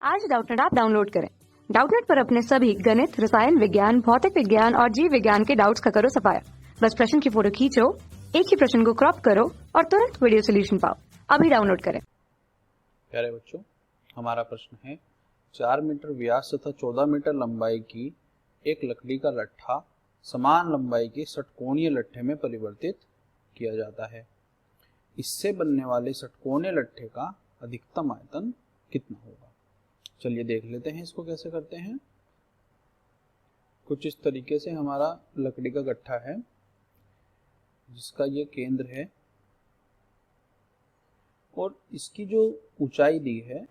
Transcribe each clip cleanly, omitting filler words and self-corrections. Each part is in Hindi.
आज डाउटनेट ऐप डाउनलोड करें। डाउटनेट पर अपने सभी गणित, रसायन विज्ञान, भौतिक विज्ञान और जीव विज्ञान के डाउट्स का करो सफाया। बस प्रश्न की फोटो खींचो, एक ही प्रश्न को क्रॉप करो और तुरंत वीडियो सोल्यूशन पाओ। अभी डाउनलोड करें। प्यारे बच्चों, हमारा प्रश्न है 4 मीटर व्यास तथा 14 मीटर लंबाई की एक लकड़ी का लट्ठा समान लंबाई के षटकोणीय लट्ठे में परिवर्तित किया जाता है। इससे बनने वाले षटकोणीय लट्ठे का अधिकतम आयतन कितना होगा? चलिए देख लेते हैं इसको कैसे करते हैं। कुछ इस तरीके से हमारा लकड़ी का गट्ठा है जिसका ये केंद्र है और इसकी जो ऊंचाई दी है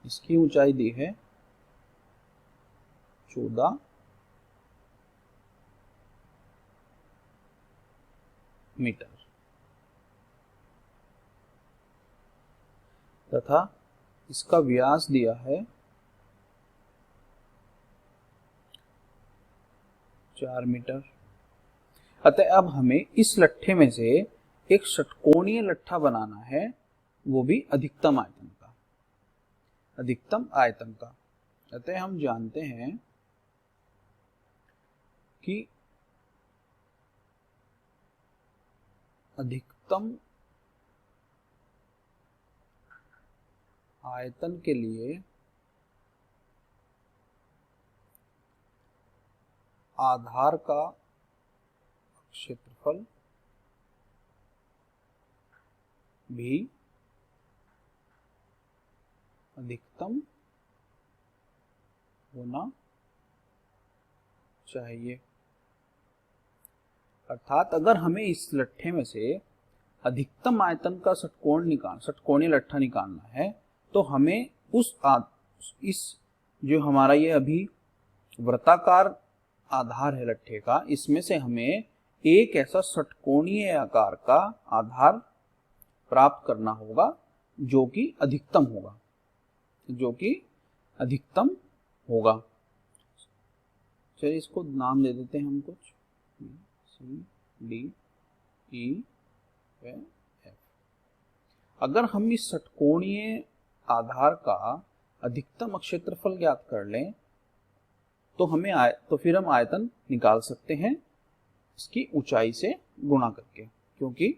इसकी ऊंचाई दी है 14 मीटर तथा इसका व्यास दिया है 4 मीटर। अतः अब हमें इस लट्ठे में से एक षटकोणीय लट्ठा बनाना है, वो भी अधिकतम आयतन का। अतः हम जानते हैं कि अधिकतम आयतन के लिए आधार का क्षेत्रफल भी अधिकतम होना चाहिए। अर्थात अगर हमें इस लट्ठे में से अधिकतम आयतन का षटकोणीय लट्ठा निकालना है तो हमें इस जो हमारा ये अभी वृत्ताकार आधार है लट्ठे का, इसमें से हमें एक ऐसा षटकोणीय आकार का आधार प्राप्त करना होगा जो कि अधिकतम होगा। चलिए इसको नाम दे देते हैं हम कुछ C, D, E, F। अगर हम इस षटकोणीय आधार का अधिकतम क्षेत्रफल ज्ञात कर लें तो फिर हम आयतन निकाल सकते हैं इसकी ऊंचाई से गुणा करके, क्योंकि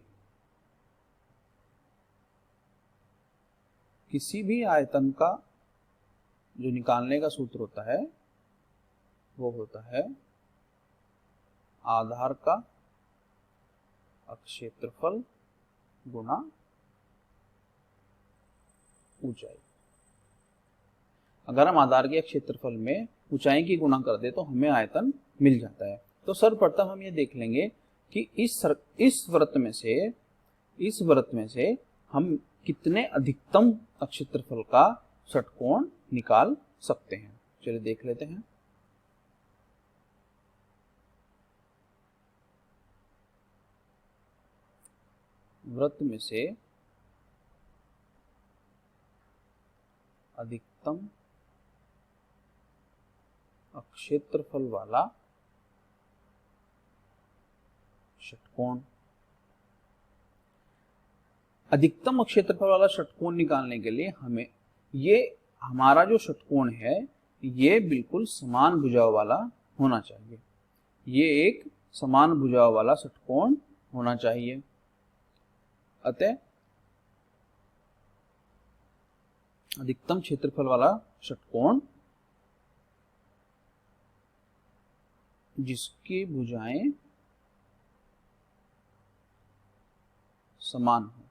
किसी भी आयतन का जो निकालने का सूत्र होता है वो होता है आधार का क्षेत्रफल गुणा ऊंचाई। अगर हम आधार के क्षेत्रफल में ऊंचाई की गुणा कर दे तो हमें आयतन मिल जाता है। तो सर्वप्रथम हम ये देख लेंगे कि इस वृत्त में से हम कितने अधिकतम क्षेत्रफल का षटकोण निकाल सकते हैं। चलिए देख लेते हैं। वृत्त में से अधिकतम क्षेत्रफल वाला षटकोण। अधिकतम क्षेत्रफल वाला षटकोण निकालने के लिए हमें हमारा जो षटकोण है ये बिल्कुल समान भुजाओं वाला होना चाहिए। ये एक समान भुजाओं वाला षटकोण होना चाहिए। अतः अधिकतम क्षेत्रफल वाला षटकोण जिसकी भुजाएं समान हो।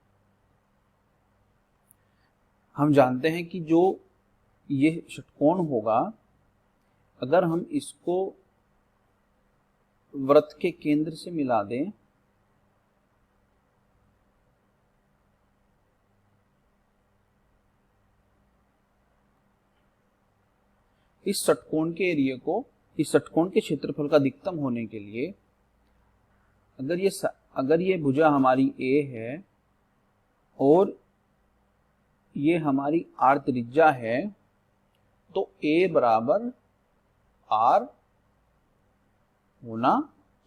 हम जानते हैं कि जो ये षटकोण होगा, अगर हम इसको वृत्त के केंद्र से मिला दें इस षटकोण के एरिया को, इस षटकोण के क्षेत्रफल का अधिकतम होने के लिए अगर ये भुजा हमारी A है और ये हमारी R त्रिज्या है तो A बराबर R होना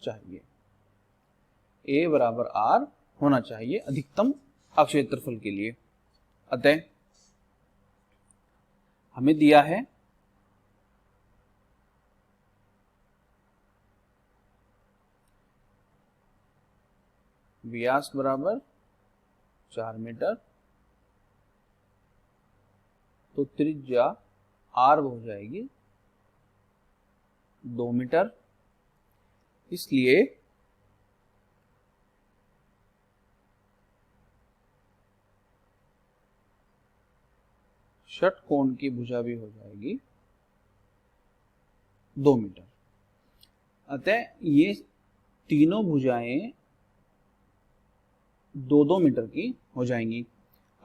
चाहिए। A बराबर R होना चाहिए अधिकतम अक्षेत्रफल के लिए। अतः हमें दिया है व्यास बराबर 4 मीटर, तो त्रिज्या r हो जाएगी 2 मीटर। इसलिए षटकोण की भुजा भी हो जाएगी 2 मीटर। अतः ये तीनों भुजाएं 2-2 मीटर की हो जाएंगी।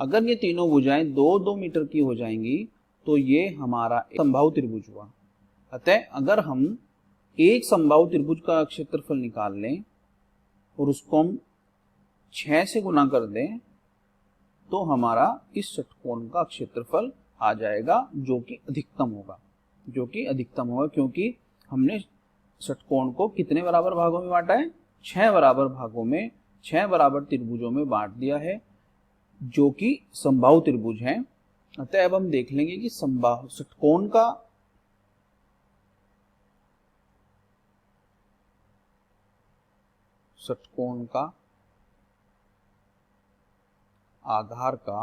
अगर ये तीनों भुजाएं 2-2 मीटर की हो जाएंगी तो ये हमारा एक समबाहु त्रिभुज हुआ। अतः अगर हम एक समबाहु त्रिभुज का क्षेत्रफल निकाल लें और उसको हम 6 से गुना कर दें तो हमारा इस षटकोण का क्षेत्रफल आ जाएगा, जो कि अधिकतम होगा, क्योंकि हमने षटकोण को कितने बराबर भागों में बांटा है? 6 बराबर भागों में, 6 बराबर त्रिभुजों में बांट दिया है, जो कि समबाहु त्रिभुज हैं। अतः अब हम देख लेंगे कि समबाहु षटकोण का आधार का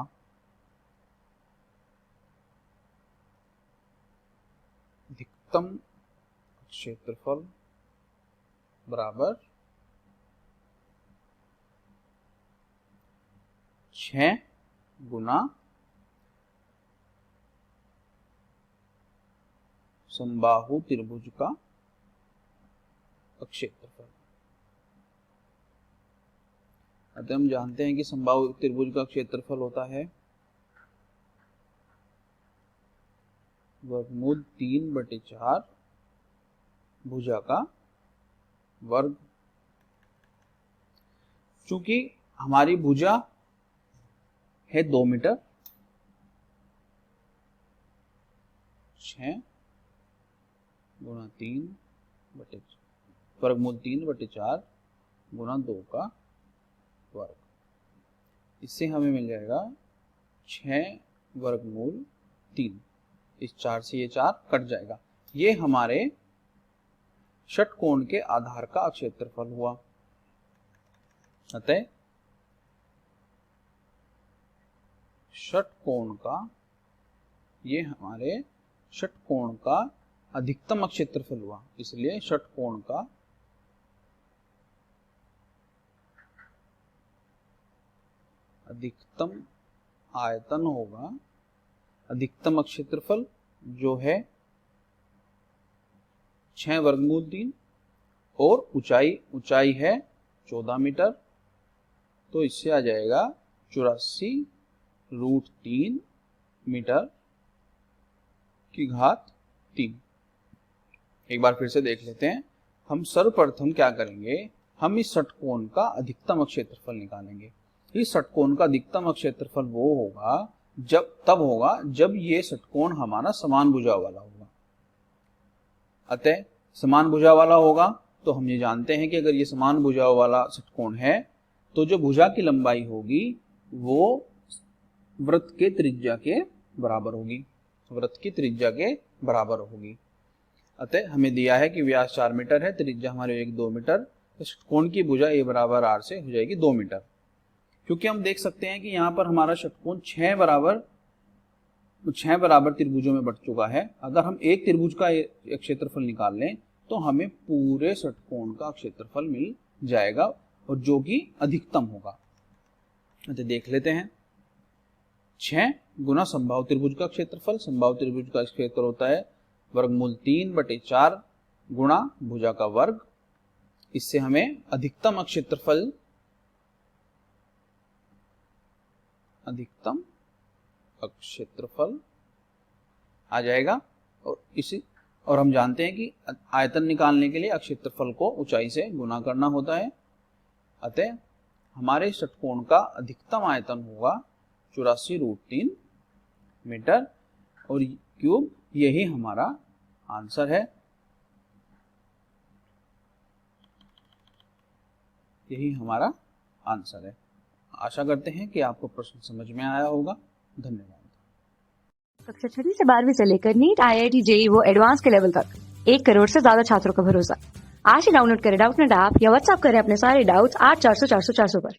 अधिकतम क्षेत्रफल बराबर 6 गुना समबाहु त्रिभुज का क्षेत्रफल। अतः हम जानते हैं कि समबाहु त्रिभुज का क्षेत्रफल होता है वर्गमूल 3/4 भुजा का वर्ग। चूंकि हमारी भुजा है 2 मीटर, 6 गुना 3/4 वर्गमूल 3/4 गुना 2 का वर्ग, इससे हमें मिल जाएगा 6 वर्गमूल 3। इस 4 से ये 4 कट जाएगा। ये हमारे षटकोण के आधार का क्षेत्रफल हुआ। अतः ये हमारे षटकोण का अधिकतम क्षेत्रफल हुआ। इसलिए षटकोण का अधिकतम आयतन होगा, अधिकतम क्षेत्रफल जो है 6 वर्गमूल 3 और ऊंचाई है 14 मीटर, तो इससे आ जाएगा 84√3 मीटर की घात 3। एक बार फिर से देख लेते हैं। हम सर्वप्रथम क्या करेंगे, हम इस षटकोण का अधिकतम क्षेत्रफल निकालेंगे। इस षटकोण का अधिकतम क्षेत्रफल वो होगा जब ये षटकोण हमारा समान भुजा वाला होगा। अतः समान भुजा वाला होगा तो हम ये जानते हैं कि अगर ये समान भुजा वाला षटकोण है तो जो भुजा की लंबाई होगी वो वृत्त के त्रिज्या के बराबर होगी। अतः हमें दिया है कि व्यास 4 मीटर है, त्रिज्या हमारे 2 मीटर, तो षटकोण की भुजा a बराबर r से हो जाएगी 2 मीटर। क्योंकि हम देख सकते हैं कि यहाँ पर हमारा षटकोण 6 बराबर त्रिभुजों में बट चुका है। अगर हम एक त्रिभुज का क्षेत्रफल निकाल लें तो हमें पूरे षटकोण का क्षेत्रफल मिल जाएगा, और जो कि अधिकतम होगा। तो देख लेते हैं। 6 गुना समबाहु त्रिभुज का क्षेत्रफल, समबाहु त्रिभुज का क्षेत्र होता है वर्गमूल 3/4 गुणा भुजा का वर्ग। इससे हमें अधिकतम क्षेत्रफल आ जाएगा। और हम जानते हैं कि आयतन निकालने के लिए क्षेत्रफल को ऊंचाई से गुना करना होता है। अतः हमारे षटकोण का अधिकतम आयतन होगा 84√3 मीटर और क्यूब। यही हमारा आंसर है। यही हमारा आंसर है। आशा करते हैं कि आपको प्रश्न समझ में आया होगा। धन्यवाद। कक्षा 6वीं से 12वीं से लेकर नीट, IIT, JEE वो एडवांस के लेवल तक 1 करोड़ से ज्यादा छात्रों का भरोसा। आज ही डाउनलोड करें डाउटनेट ऐप या व्हाट्सएप करें अपने सारे डाउट्स 8400 400 400 पर।